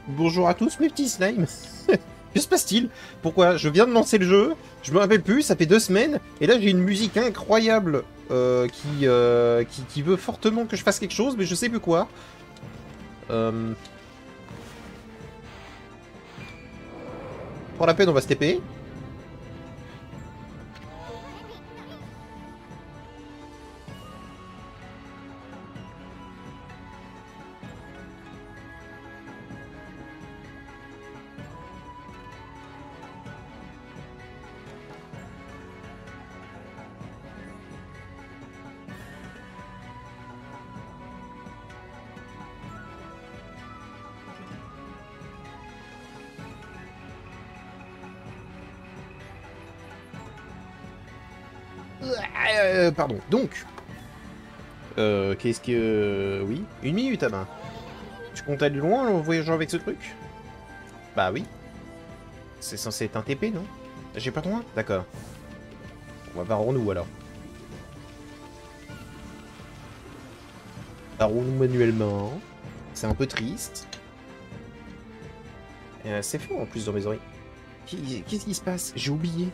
Bonjour à tous mes petits slimes. Que se passe-t-il? Pourquoi? Je viens de lancer le jeu, je me rappelle plus, ça fait 2 semaines, et là j'ai une musique incroyable qui veut fortement que je fasse quelque chose, mais je sais plus quoi. Pour la peine, on va se TP. Pardon. Donc, qu'est-ce que... Oui, 1 minute à main. Tu comptes aller loin en voyageant avec ce truc? Bah oui. C'est censé être un TP, non? J'ai pas droit? D'accord. On va barrons-nous alors. Barrons-nous manuellement. C'est un peu triste. C'est fort en plus dans mes oreilles. Qu'est-ce qui se passe? J'ai oublié.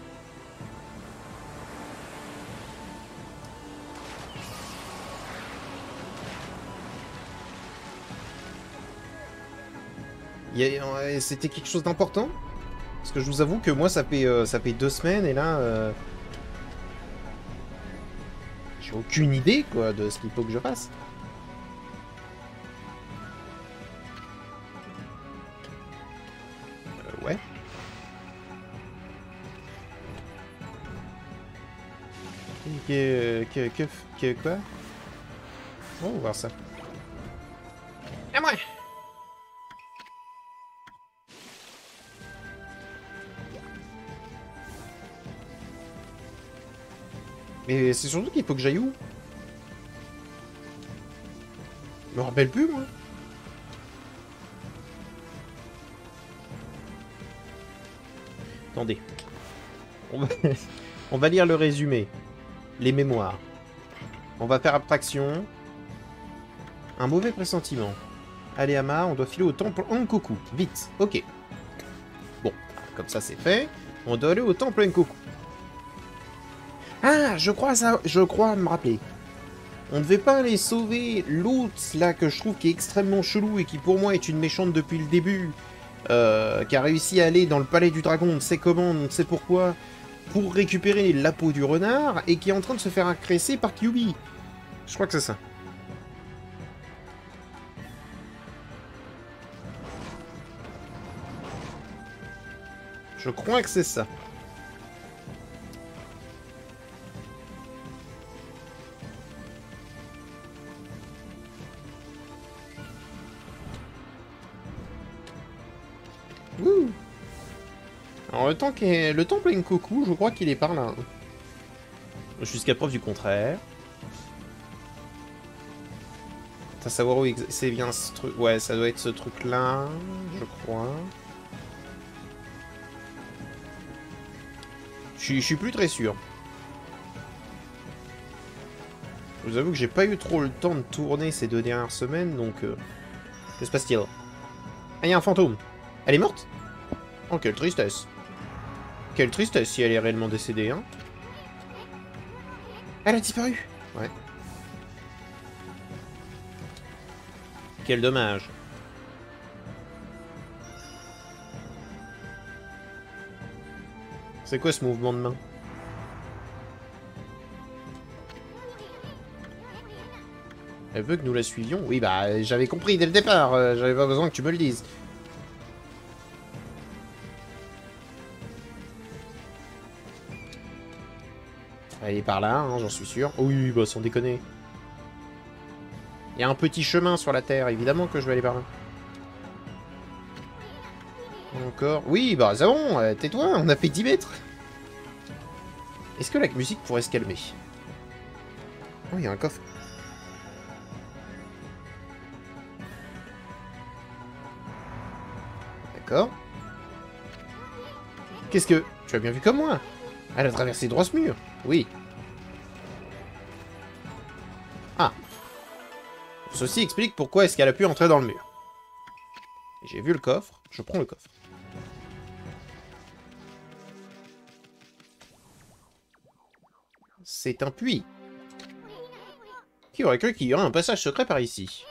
C'était quelque chose d'important? Parce que je vous avoue que moi ça fait 2 semaines et là j'ai aucune idée quoi de ce qu'il faut que je fasse. Ouais. Quoi? On va voir ça. À moi. Mais c'est surtout qu'il faut que j'aille où? Je me rappelle plus, moi. Attendez. On va... On va lire le résumé. Les mémoires. On va faire abstraction. Un mauvais pressentiment. Allez, Ama, on doit filer au temple Ankoku. Vite. Ok. Bon, comme ça c'est fait. On doit aller au temple Ankoku. Ah, je crois me rappeler. On ne devait pas aller sauver l'autre, là, que je trouve qui est extrêmement chelou et qui, pour moi, est une méchante depuis le début. Qui a réussi à aller dans le palais du dragon, on ne sait comment, on ne sait pourquoi, pour récupérer la peau du renard, et qui est en train de se faire agresser par Kyuubi. Je crois que c'est ça. Je crois que c'est ça. Wouh. Alors le temple Enkoku, je crois qu'il est par là. Jusqu'à preuve du contraire. À savoir où c'est bien ce truc. Ouais, ça doit être ce truc-là, je crois. Je suis plus très sûr. Je vous avoue que j'ai pas eu trop le temps de tourner ces 2 dernières semaines, donc... Que se passe-t-il? Ah, il y a un fantôme. Elle est morte? Oh, quelle tristesse. Quelle tristesse si elle est réellement décédée, hein. Elle a disparu. Ouais. Quel dommage. C'est quoi ce mouvement de main? Elle veut que nous la suivions? Oui, bah, j'avais compris dès le départ. J'avais pas besoin que tu me le dises. Elle est par là, hein, j'en suis sûr. Oui, bah, sans déconner. Il y a un petit chemin sur la terre, évidemment que je vais aller par là. Encore. Oui, bah, c'est bon, tais-toi, on a fait 10 mètres. Est-ce que la musique pourrait se calmer? Oh, il y a un coffre. D'accord. Qu'est-ce que... Tu as bien vu comme moi? Elle a traversé droit ce mur. Oui. Ah. Ceci explique pourquoi est-ce qu'elle a pu entrer dans le mur. J'ai vu le coffre, je prends le coffre. C'est un puits. Qui aurait cru qu'il y aurait un passage secret par ici?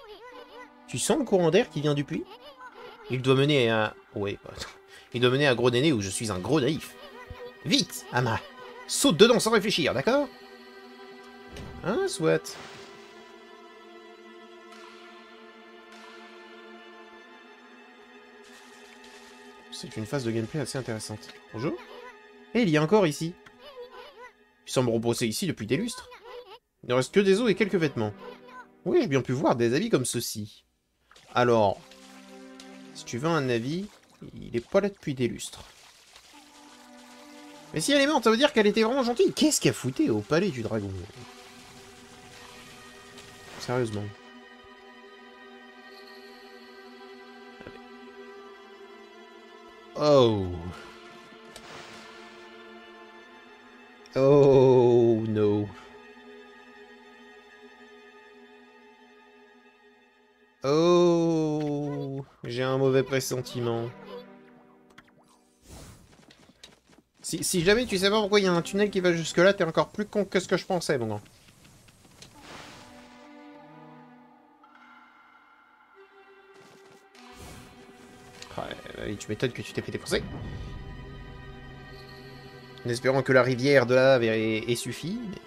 Tu sens le courant d'air qui vient du puits? Il doit mener à... Ouais, il doit mener à Gros Néné où je suis un gros naïf. Vite, Ama! Saute dedans sans réfléchir, d'accord? Hein, soit. C'est une phase de gameplay assez intéressante. Bonjour? Et il y a encore ici. Il semble reposer ici depuis des lustres. Il ne reste que des os et quelques vêtements. Oui, j'ai bien pu voir des habits comme ceux-ci. Alors, si tu veux un avis, il est pas là depuis des lustres. Mais si elle est morte, ça veut dire qu'elle était vraiment gentille. Qu'est-ce qu'elle foutait au palais du dragon? Sérieusement. Oh. Oh no. Oh. J'ai un mauvais pressentiment. Si jamais tu sais pas pourquoi il y a un tunnel qui va jusque là, t'es encore plus con que ce que je pensais, mon grand. Ouais, tu m'étonnes que tu t'es fait défoncer. En espérant que la rivière de lave ait suffi. Mais...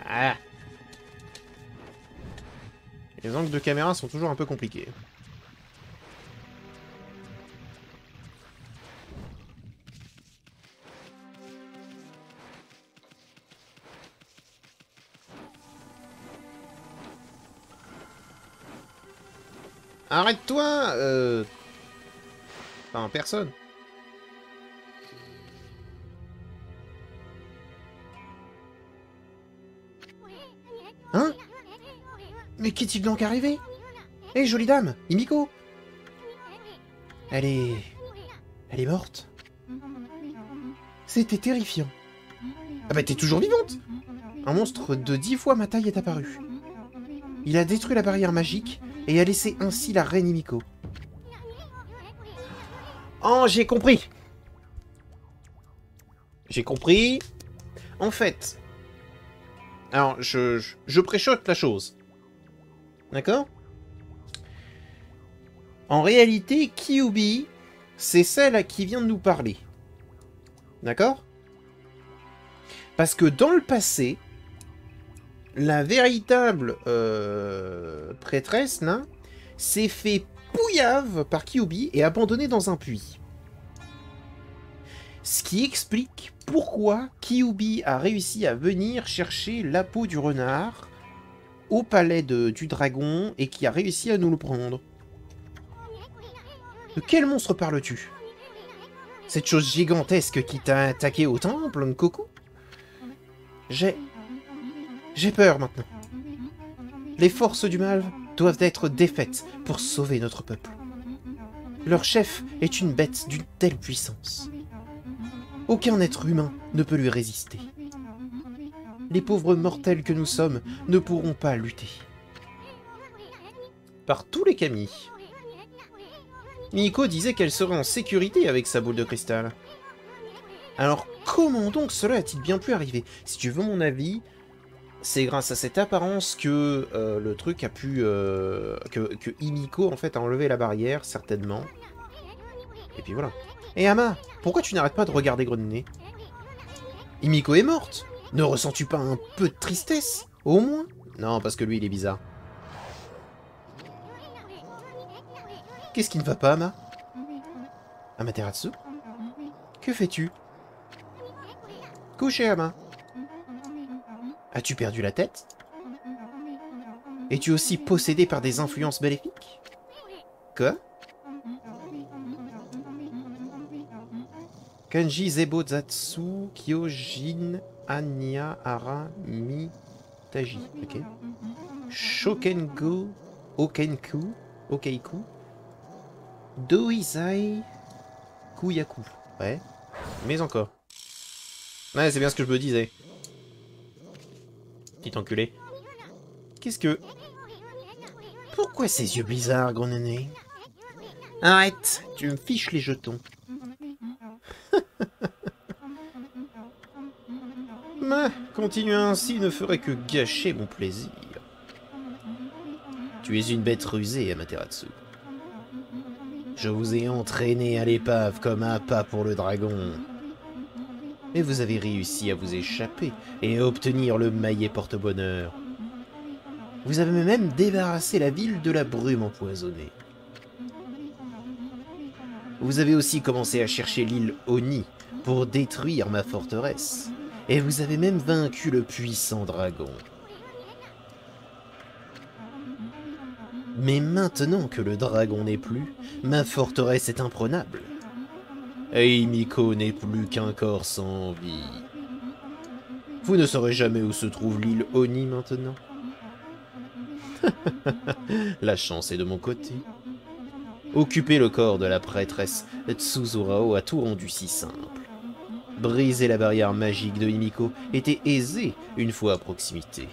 Ah. Les angles de caméra sont toujours un peu compliqués. Arrête-toi Enfin, personne. Hein? Mais qu'est-il donc arrivé? Hé, jolie dame, Himiko! Elle est morte. C'était terrifiant. Ah bah t'es toujours vivante! Un monstre de 10 fois ma taille est apparu. Il a détruit la barrière magique et a laissé ainsi la reine Himiko. Oh, j'ai compris! J'ai compris. En fait... Alors, je préchote la chose. D'accord? En réalité, Kyuubi, c'est celle à qui vient de nous parler. D'accord? Parce que dans le passé, la véritable prêtresse, là, s'est fait pouillave par Kyuubi et abandonnée dans un puits. Ce qui explique pourquoi Kyuubi a réussi à venir chercher la peau du renard au palais du dragon et qui a réussi à nous le prendre. De quel monstre parles-tu? Cette chose gigantesque qui t'a attaqué au temple, Nkoku? J'ai peur maintenant. Les forces du mal doivent être défaites pour sauver notre peuple. Leur chef est une bête d'une telle puissance. Aucun être humain ne peut lui résister. Les pauvres mortels que nous sommes ne pourront pas lutter. Par tous les Kami. Miko disait qu'elle serait en sécurité avec sa boule de cristal. Alors comment donc cela a-t-il bien pu arriver? Si tu veux mon avis, c'est grâce à cette apparence que le truc a pu... que Himiko en fait a enlevé la barrière, certainement. Et puis voilà. Et Ama, pourquoi tu n'arrêtes pas de regarder Gros Néné? Himiko est morte. Ne ressens-tu pas un peu de tristesse? Au moins? Non, parce que lui, il est bizarre. Qu'est-ce qui ne va pas, Ama? Amaterasu? Que fais-tu? Couché, Ama. As-tu perdu la tête? Es-tu aussi possédé par des influences maléfiques? Quoi? Kanji Zebo Zatsu Kyojin Anya Ara Mitaji. Ok. Shokengo Okenku Okeiku Doizai Kuyaku. Ouais. Mais encore. Ouais, c'est bien ce que je me disais. Petit enculé. Qu'est-ce que... Pourquoi ces yeux bizarres, gros néné? Arrête, tu me fiches les jetons. Mais continuer ainsi ne ferait que gâcher mon plaisir. Tu es une bête rusée, Amaterasu. Je vous ai entraîné à l'épave comme un pas pour le dragon. Mais vous avez réussi à vous échapper et à obtenir le maillet porte-bonheur. Vous avez même débarrassé la ville de la brume empoisonnée. Vous avez aussi commencé à chercher l'île Oni pour détruire ma forteresse. Et vous avez même vaincu le puissant dragon. Mais maintenant que le dragon n'est plus, ma forteresse est imprenable. Et Himiko n'est plus qu'un corps sans vie. Vous ne saurez jamais où se trouve l'île Oni maintenant. La chance est de mon côté. Occuper le corps de la prêtresse Tsuzurao a tout rendu si simple. Briser la barrière magique de Himiko était aisé une fois à proximité.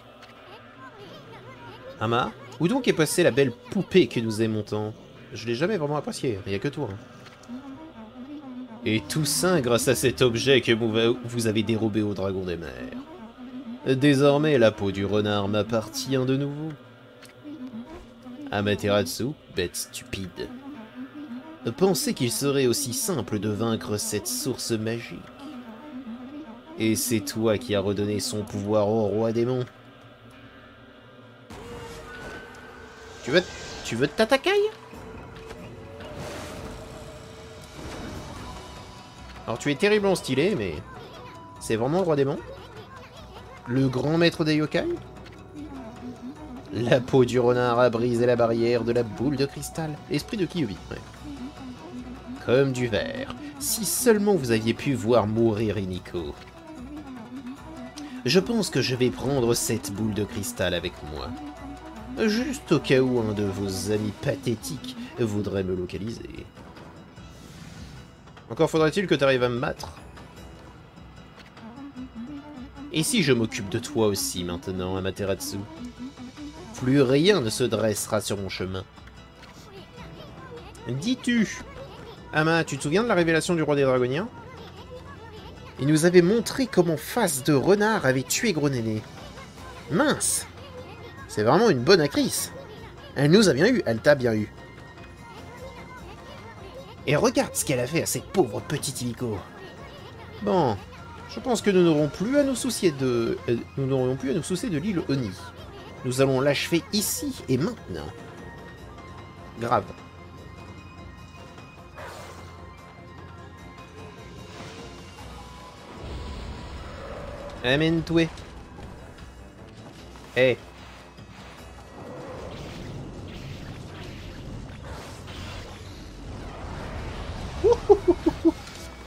Ama, où donc est passée la belle poupée que nous aimons tant? Je l'ai jamais vraiment appréciée, il n'y a que toi. Hein. Et tout ça grâce à cet objet que vous avez dérobé au dragon des mers. Désormais, la peau du renard m'appartient de nouveau. Amaterasu, bête stupide. Pensez qu'il serait aussi simple de vaincre cette source magique. Et c'est toi qui as redonné son pouvoir au roi démon. Tu veux t'attaquer? Alors tu es terriblement stylé, mais... C'est vraiment le roi démon? Le grand maître des yokai? La peau du renard a brisé la barrière de la boule de cristal. Esprit de Kyuubi, ouais. Comme du verre. Si seulement vous aviez pu voir mourir Himiko. Je pense que je vais prendre cette boule de cristal avec moi. Juste au cas où un de vos amis pathétiques voudrait me localiser. Encore faudrait-il que tu arrives à me battre. Et si je m'occupe de toi aussi maintenant, Amaterasu? Plus rien ne se dressera sur mon chemin. Dis-tu, Ama, tu te souviens de la révélation du roi des dragoniens? Il nous avait montré comment Face de Renard avait tué Gros Néné. Mince! C'est vraiment une bonne actrice. Elle nous a bien eu, elle t'a bien eu. Et regarde ce qu'elle a fait à cette pauvre petite Himiko. Bon, je pense que nous n'aurons plus à nous soucier de... nous n'aurions plus à nous soucier de l'île Oni. Nous allons l'achever ici et maintenant. Grave. Amène-toi. Eh.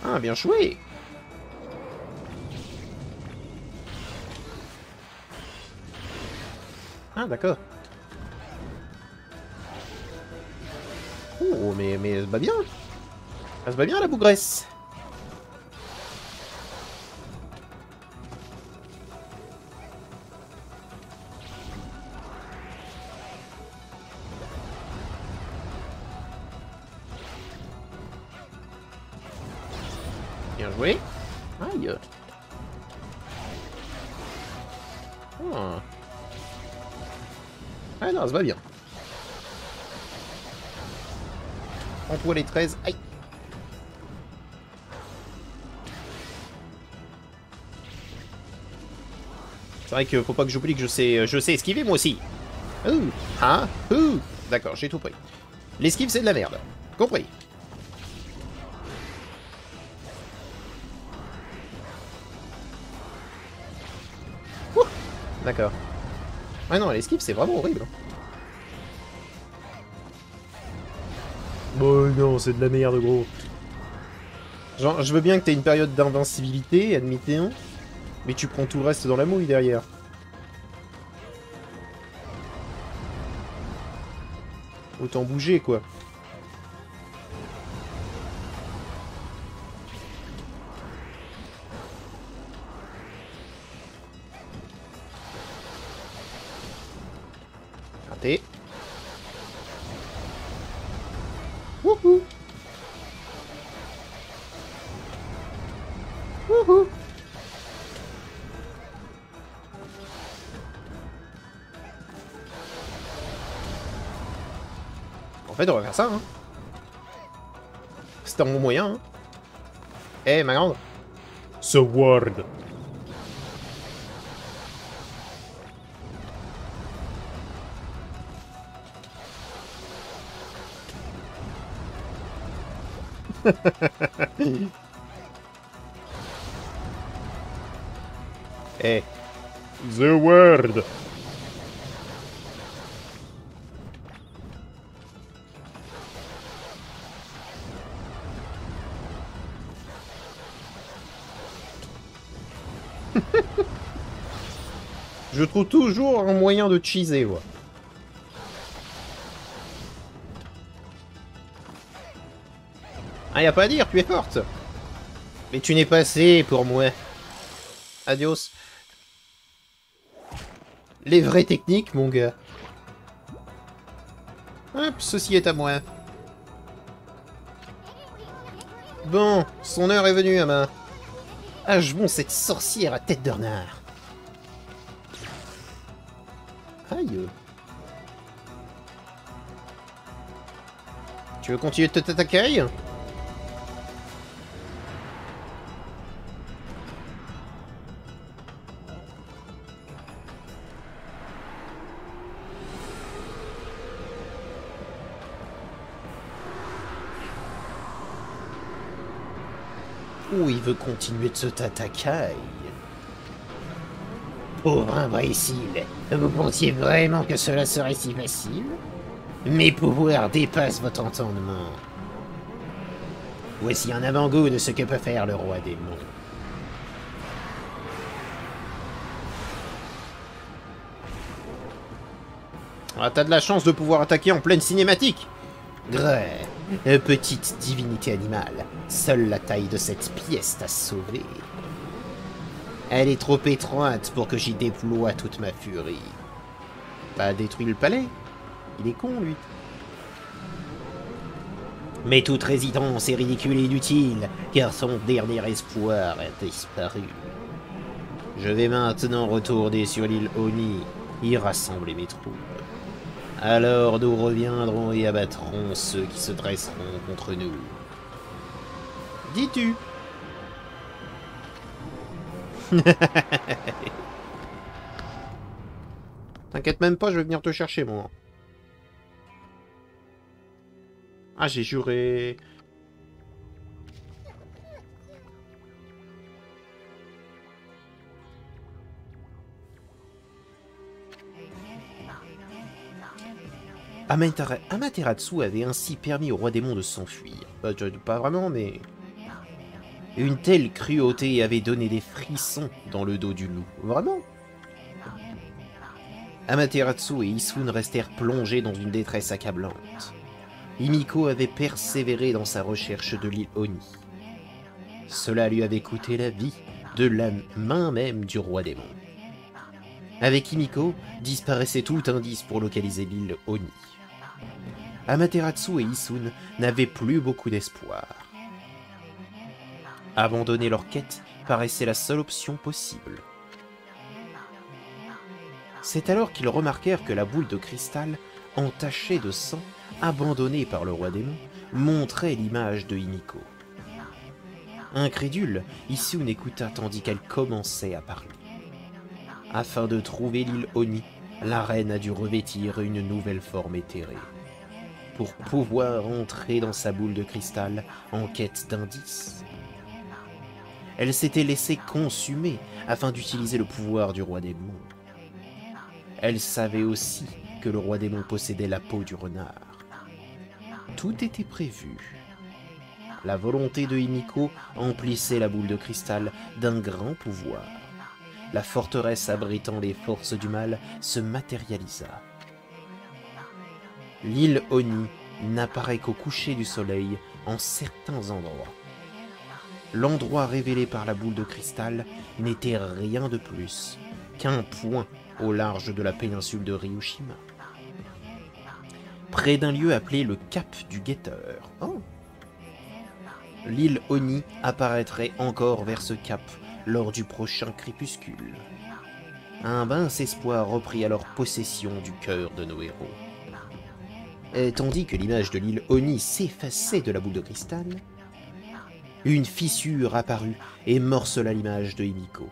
Ah, bien joué. Ah, d'accord. Oh, mais elle se bat bien. Elle se bat bien, la bougresse. Bien joué. Aïe. Oh. Ah non, ça va bien. Prends-toi les 13. Aïe. C'est vrai que faut pas que j'oublie que je sais esquiver moi aussi. Ouh. Ah. Ouh. D'accord, j'ai tout pris. L'esquive c'est de la merde. Compris. D'accord. Ah non, l'esquive c'est vraiment horrible. Bon non, c'est de la merde gros. Genre, je veux bien que t'aies une période d'invincibilité, admettons, mais tu prends tout le reste dans la mouille derrière. Autant bouger quoi. Raté. Wouhou. Wouhou. En fait, on va faire ça, hein. C'était un bon moyen, hein. Eh, ma grande. Sword. Eh. The word. Je trouve toujours un moyen de cheeser, moi. Ah, y a pas à dire, tu es forte. Mais tu n'es pas assez pour moi. Adios. Les vraies techniques, mon gars. Hop, ceci est à moi. Bon, son heure est venue, Ama. Achevons cette sorcière à tête de renard. Aïe. Tu veux continuer de t'attaquer? Ou il veut continuer de se t'attaquer? Pauvre imbécile, vous pensiez vraiment que cela serait si facile? Mes pouvoirs dépassent votre entendement. Voici un avant-goût de ce que peut faire le roi démon. Ah, t'as de la chance de pouvoir attaquer en pleine cinématique. Grès, petite divinité animale, seule la taille de cette pièce t'a sauvé. Elle est trop étroite pour que j'y déploie toute ma furie. T'as détruit le palais? Il est con, lui. Mais toute résistance est ridicule et inutile, car son dernier espoir a disparu. Je vais maintenant retourner sur l'île Oni, y rassembler mes troupes. Alors nous reviendrons et abattrons ceux qui se dresseront contre nous. Dis-tu? T'inquiète même pas, je vais venir te chercher, moi. Ah, j'ai juré. Amaterasu avait ainsi permis au roi démon de s'enfuir. Pas vraiment, mais... Une telle cruauté avait donné des frissons dans le dos du loup. Vraiment? Amaterasu et Issun restèrent plongés dans une détresse accablante. Himiko avait persévéré dans sa recherche de l'île Oni. Cela lui avait coûté la vie de la main même du roi démon. Avec Himiko, disparaissait tout indice pour localiser l'île Oni. Amaterasu et Issun n'avaient plus beaucoup d'espoir. Abandonner leur quête paraissait la seule option possible. C'est alors qu'ils remarquèrent que la boule de cristal, entachée de sang, abandonnée par le roi démon, montrait l'image de Himiko. Incrédule, Issun écouta tandis qu'elle commençait à parler. Afin de trouver l'île Oni, la reine a dû revêtir une nouvelle forme éthérée, pour pouvoir entrer dans sa boule de cristal en quête d'indices. Elle s'était laissée consumer afin d'utiliser le pouvoir du roi démon. Elle savait aussi que le roi démon possédait la peau du renard. Tout était prévu. La volonté de Himiko emplissait la boule de cristal d'un grand pouvoir. La forteresse abritant les forces du mal se matérialisa. L'île Oni n'apparaît qu'au coucher du soleil en certains endroits. L'endroit révélé par la boule de cristal n'était rien de plus qu'un point au large de la péninsule de Ryushima. près d'un lieu appelé le Cap du Guetteur. Oh. L'île Oni apparaîtrait encore vers ce cap lors du prochain crépuscule. Un mince espoir reprit alors possession du cœur de nos héros. Et tandis que l'image de l'île Oni s'effaçait de la boule de cristal, une fissure apparut et morcela l'image de Himiko.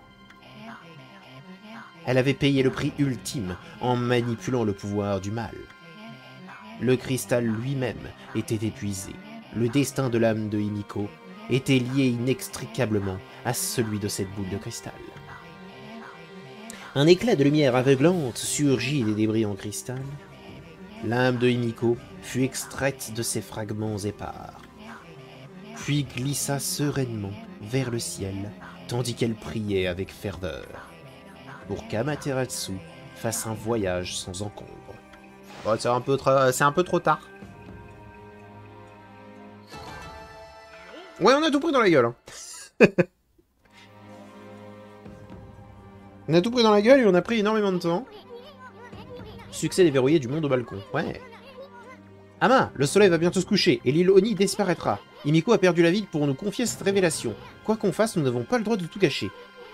Elle avait payé le prix ultime en manipulant le pouvoir du mal. Le cristal lui-même était épuisé. Le destin de l'âme de Himiko était lié inextricablement à celui de cette boule de cristal. Un éclat de lumière aveuglante surgit des débris en cristal. L'âme de Himiko fut extraite de ces fragments épars, puis glissa sereinement vers le ciel, tandis qu'elle priait avec ferveur, pour qu'Amaterasu fasse un voyage sans encombre. Ouais, c'est un peu trop tard. Ouais, on a tout pris dans la gueule. Hein. On a tout pris dans la gueule et on a pris énormément de temps. Succès déverrouillé du monde au balcon. Ouais. Ama, le soleil va bientôt se coucher et l'île Oni disparaîtra. Himiko a perdu la vie pour nous confier cette révélation. Quoi qu'on fasse, nous n'avons pas le droit de tout cacher.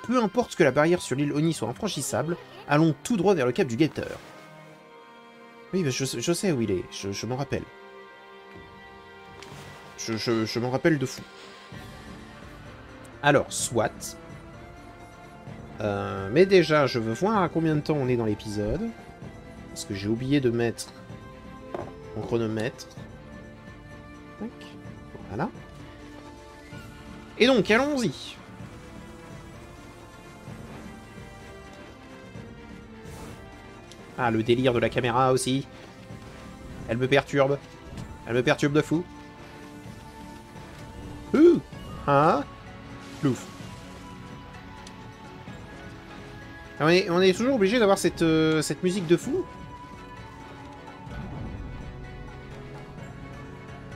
Peu importe que la barrière sur l'île Oni soit infranchissable, allons tout droit vers le cap du Guetteur. Oui, je sais où il est, je m'en rappelle. Je m'en rappelle de fou. Alors, soit. Mais déjà, je veux voir à combien de temps on est dans l'épisode. Parce que j'ai oublié de mettre mon chronomètre. Tac. Voilà. Et donc, allons-y. Ah, le délire de la caméra aussi. Elle me perturbe. Elle me perturbe de fou. Hein? Plouf. On est toujours obligé d'avoir cette musique de fou.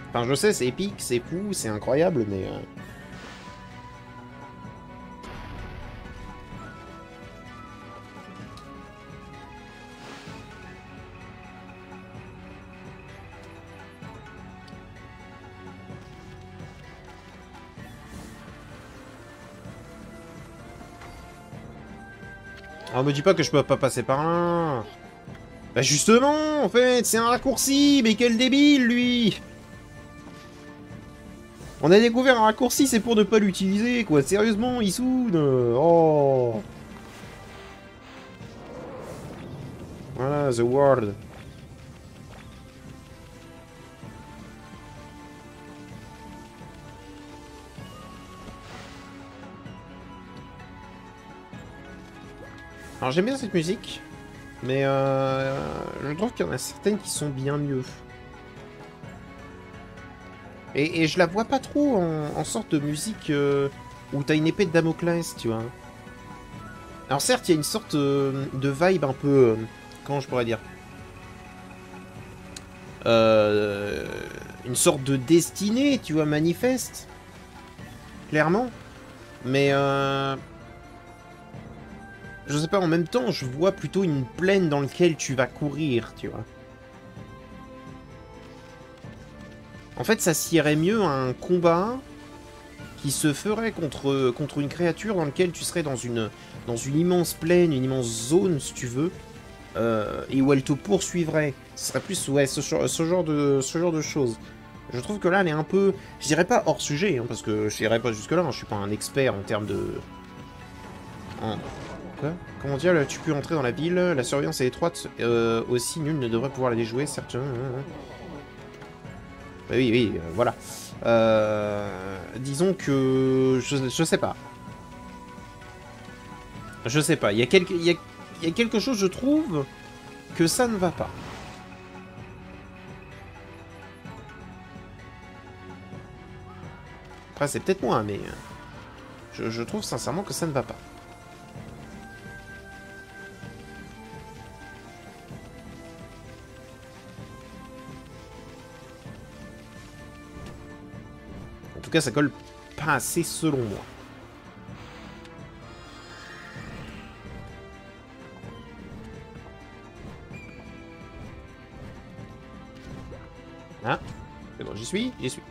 Enfin, je sais, c'est épique, c'est fou, c'est incroyable, mais... Alors, me dis pas que je peux pas passer par là. Bah justement, en fait, c'est un raccourci, mais quel débile, lui! On a découvert un raccourci, c'est pour ne pas l'utiliser, quoi. Sérieusement, Issoud. Oh. Voilà, The World. Alors j'aime bien cette musique, mais je trouve qu'il y en a certaines qui sont bien mieux. Et je la vois pas trop en sorte de musique où t'as une épée de Damoclès, tu vois. Alors certes, il y a une sorte de vibe un peu... comment je pourrais dire, une sorte de destinée, tu vois, manifeste. Clairement. Mais je sais pas, en même temps, je vois plutôt une plaine dans laquelle tu vas courir, tu vois. En fait, ça s'irait mieux à un combat qui se ferait contre une créature dans laquelle tu serais dans une immense plaine, une immense zone, si tu veux, et où elle te poursuivrait. Ce serait plus, ouais, ce genre de choses. Je trouve que là, elle est un peu, je dirais pas hors sujet, hein, parce que je dirais pas jusque-là, hein, je suis pas un expert en termes de... Quoi? Comment dire, tu peux entrer dans la ville, la surveillance est étroite, aussi nul ne devrait pouvoir la déjouer, certes. Oui, voilà. Disons que... Je sais pas. Je sais pas, il y a quelque chose, je trouve, que ça ne va pas. Après, c'est peut-être moi, mais... je trouve sincèrement que ça ne va pas. En tout cas, ça colle pas assez selon moi. Ah, c'est bon, j'y suis, j'y suis.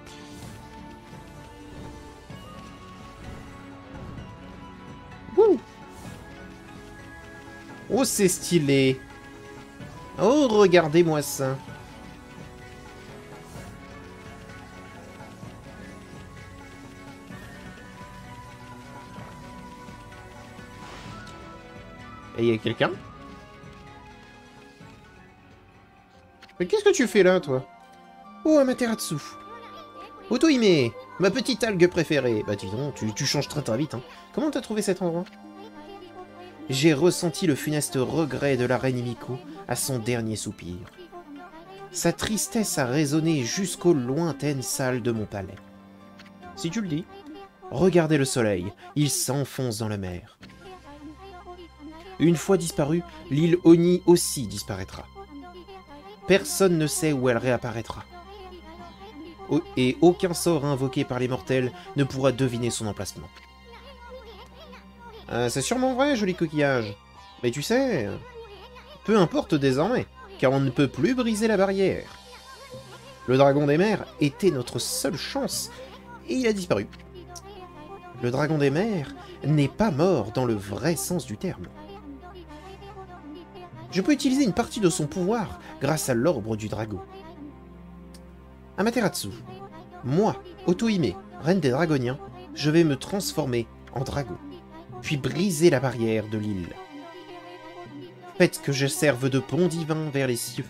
Wouh! Oh, c'est stylé! Oh, regardez-moi ça! Et il y a quelqu'un? Mais qu'est-ce que tu fais là, toi? Oh, Amaterasu! Otohime! Ma petite algue préférée! Bah dis donc, tu changes très très vite, hein. Comment t'as trouvé cet endroit? J'ai ressenti le funeste regret de la reine Himiko à son dernier soupir. Sa tristesse a résonné jusqu'aux lointaines salles de mon palais. Si tu le dis, regardez le soleil, il s'enfonce dans la mer. Une fois disparue, l'île Oni aussi disparaîtra. Personne ne sait où elle réapparaîtra. Et aucun sort invoqué par les mortels ne pourra deviner son emplacement. C'est sûrement vrai, joli coquillage. Mais tu sais, peu importe désormais, car on ne peut plus briser la barrière. Le dragon des mers était notre seule chance, et il a disparu. Le dragon des mers n'est pas mort dans le vrai sens du terme. Je peux utiliser une partie de son pouvoir grâce à l'orbre du dragon. Amaterasu, moi, Otohime, reine des dragoniens, je vais me transformer en dragon, puis briser la barrière de l'île. Faites que je serve de pont divin vers les cieux.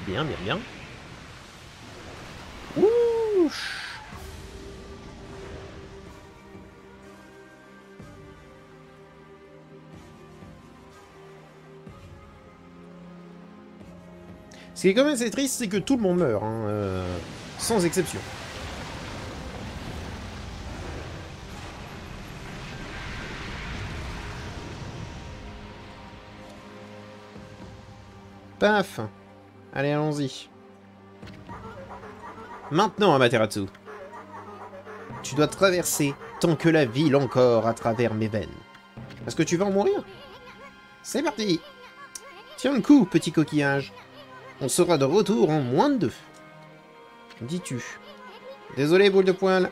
Bien, bien, bien. Ouch! Ce qui est quand même assez triste, c'est que tout le monde meurt, hein, sans exception. Paf! Allez, allons-y. Maintenant, Amaterasu. Tu dois traverser tant que la ville encore à travers mes veines. Est-ce que tu vas en mourir? C'est parti! Tiens le coup, petit coquillage. On sera de retour en moins de 2. Dis-tu. Désolé, boule de poil.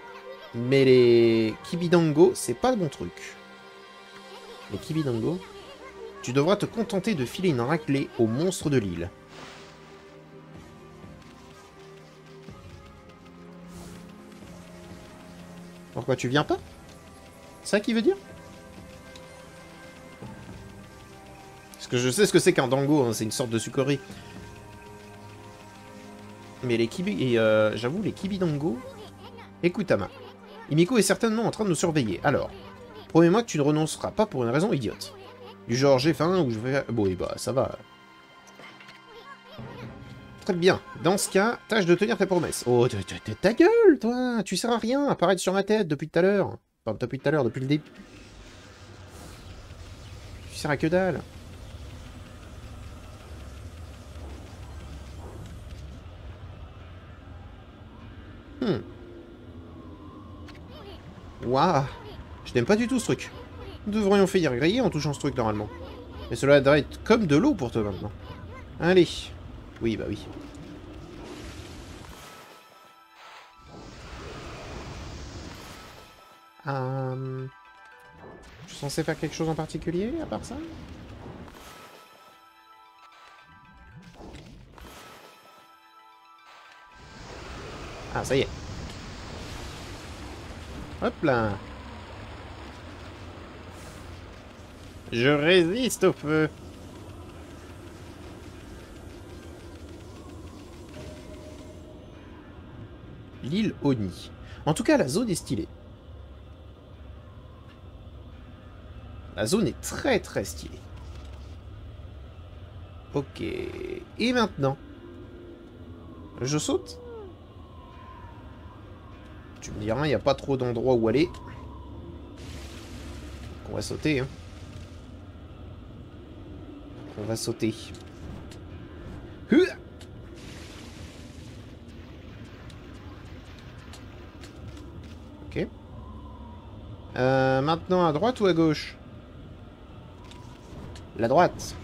Mais les Kibidango, c'est pas le bon truc. Les Kibidango? Tu devras te contenter de filer une raclée au monstre de l'île. Pourquoi tu viens pas? C'est ça qu'il veut dire? Parce que je sais ce que c'est qu'un dango, hein, c'est une sorte de sucrerie. Mais les kibi... j'avoue, les kibidango... Écoute, Ama. Himiko est certainement en train de nous surveiller. Alors, promets-moi que tu ne renonceras pas pour une raison idiote. Du genre, j'ai faim ou je vais... Bon, et bah, ça va. Très bien. Dans ce cas, tâche de tenir tes promesses. Oh, ta gueule, toi. Tu sers à rien, apparaître sur ma tête depuis tout à l'heure. Enfin, depuis tout à l'heure, depuis le début. Tu sers à que dalle. Waouh. Je n'aime pas du tout ce truc. Nous devrions faire griller en touchant ce truc normalement. Mais cela devrait être comme de l'eau pour toi maintenant. Allez. Oui, bah oui. Je suis censé faire quelque chose en particulier à part ça? Ah, ça y est. Hop là. Je résiste au feu. L'île Oni. En tout cas, la zone est stylée. La zone est très très stylée. Ok. Et maintenant? Je saute? Tu me diras, il n'y a pas trop d'endroits où aller. On va sauter, hein. On va sauter. Ok. Maintenant, à droite ou à gauche? La droite.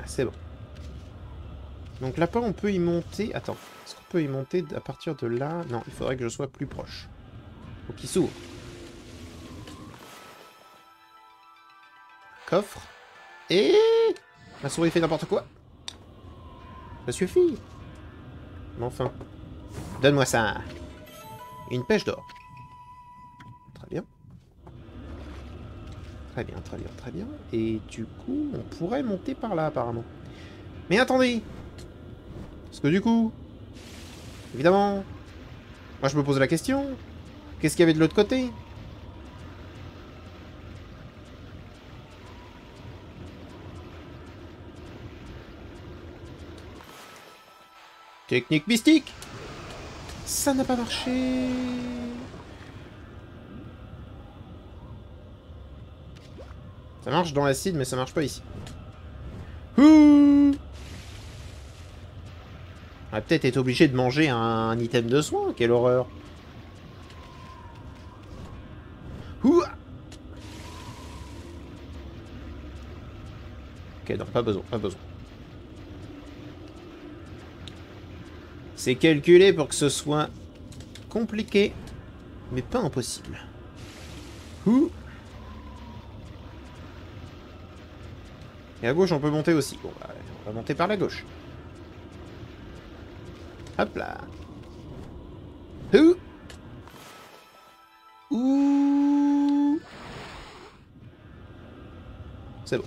C'est bon. Donc là-bas, on peut y monter... Attends, est-ce qu'on peut y monter à partir de là? Non, il faudrait que je sois plus proche. Faut qu'il s'ouvre. Coffre. Et... Ma souris fait n'importe quoi. Ça suffit. Mais enfin. Donne-moi ça. Une pêche d'or. Très bien. Très bien, très bien, très bien. Et du coup, on pourrait monter par là, apparemment. Mais attendez! Parce que du coup... Évidemment... Moi, je me pose la question. Qu'est-ce qu'il y avait de l'autre côté? Technique mystique! Ça n'a pas marché. Ça marche dans l'acide, mais ça marche pas ici. Ouh! On va peut-être être obligé de manger un item de soin. Quelle horreur. Ouh! Ok, non, pas besoin, pas besoin. C'est calculé pour que ce soit compliqué, mais pas impossible. Ouh! Et à gauche, on peut monter aussi. Bon, bah, on va monter par la gauche. Hop là. Ouh! Ouh! C'est bon.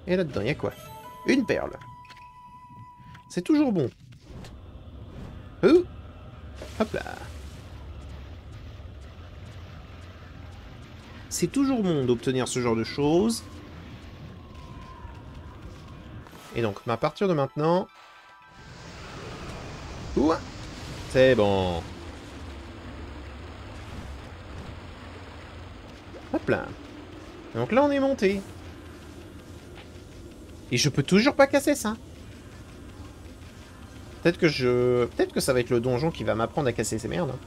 Et là-dedans, il y a quoi? Une perle. C'est toujours bon. Ouh! Hop là. C'est toujours bon d'obtenir ce genre de choses. Et donc, à partir de maintenant... Ouh! C'est bon. Hop là. Donc là, on est monté. Et je peux toujours pas casser ça. Peut-être que ça va être le donjon qui va m'apprendre à casser ces merdes. Donc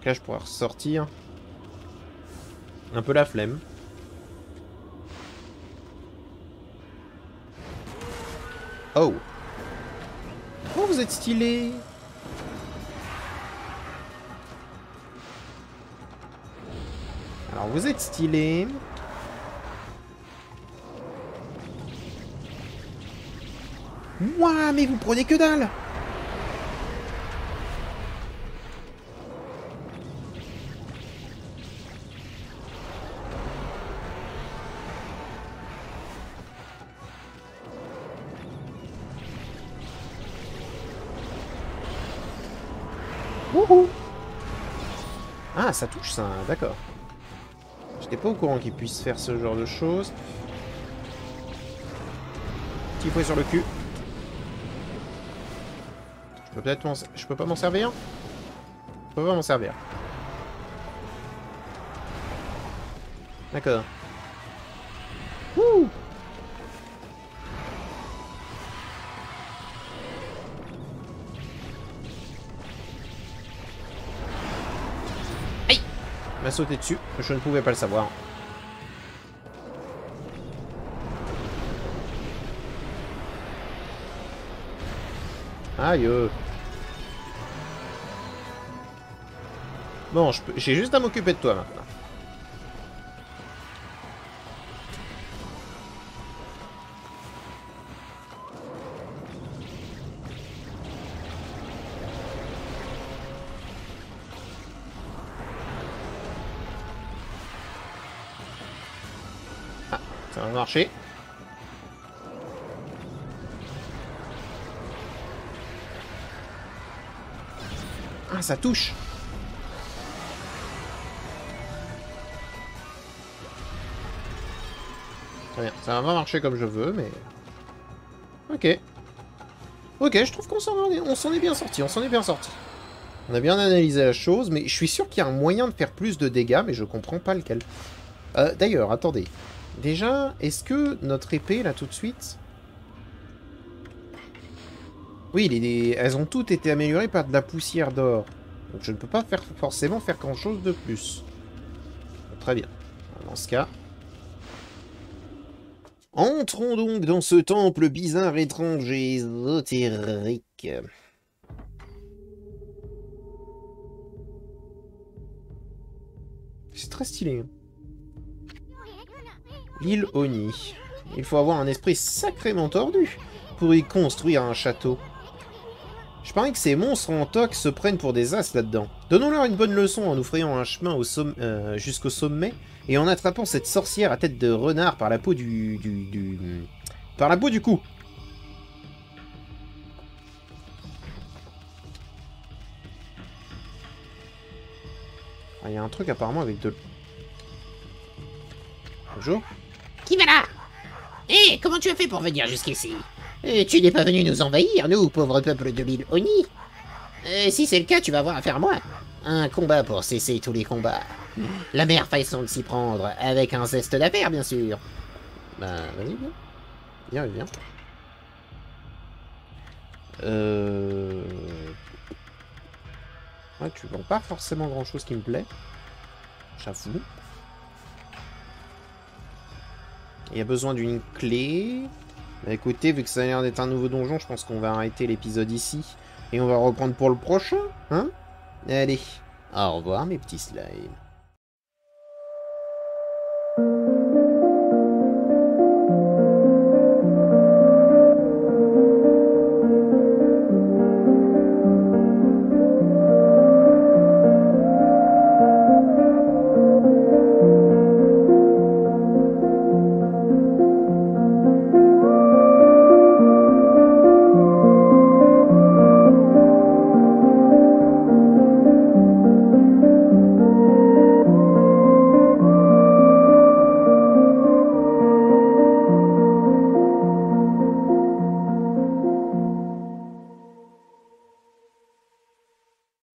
là, je pourrais ressortir. Un peu la flemme. Oh. Oh, vous êtes stylé. Alors, vous êtes stylé. Ouah, mais vous prenez que dalle. Wouhou. Ah, ça touche ça, d'accord. J'étais pas au courant qu'il puisse faire ce genre de choses. Petit fouet sur le cul. Je peux pas m'en servir? Je peux pas m'en servir. D'accord. Wouh! Aïe! Il m'a sauté dessus. Je ne pouvais pas le savoir. Aïe! Bon, j'ai juste à m'occuper de toi maintenant. Ah, ça va marcher. Ah, ça touche. Très bien, ça va pas marcher comme je veux, mais... Ok. Ok, je trouve qu'on s'en est bien sorti, on s'en est bien sorti. On a bien analysé la chose, mais je suis sûr qu'il y a un moyen de faire plus de dégâts, mais je comprends pas lequel. D'ailleurs, attendez. Déjà, est-ce que notre épée, là, tout de suite... Oui, elles ont toutes été améliorées par de la poussière d'or. Donc je ne peux pas forcément faire grand-chose de plus. Bon, très bien. Dans ce cas... Entrons donc dans ce temple bizarre, étrange et ésotérique. C'est très stylé. L'île Oni. Il faut avoir un esprit sacrément tordu pour y construire un château. Je parie que ces monstres en toque se prennent pour des as là-dedans. Donnons-leur une bonne leçon en nous frayant un chemin jusqu'au sommet et en attrapant cette sorcière à tête de renard par la peau par la peau du cou. Il y a un truc apparemment avec de... Bonjour. Qui va là? Hé, comment tu as fait pour venir jusqu'ici? Tu n'es pas venu nous envahir, nous, pauvres peuple de l'île Oni? Si c'est le cas, tu vas avoir affaire à moi. Un combat pour cesser tous les combats. La meilleure façon de s'y prendre, avec un zeste d'affaire, bien sûr. Bah, vas-y, viens. Viens, viens. Ouais, tu vends pas forcément grand-chose qui me plaît. J'avoue. Il y a besoin d'une clé. Bah, écoutez, vu que ça a l'air d'être un nouveau donjon, je pense qu'on va arrêter l'épisode ici. Et on va reprendre pour le prochain, hein? Allez, au revoir mes petits slimes.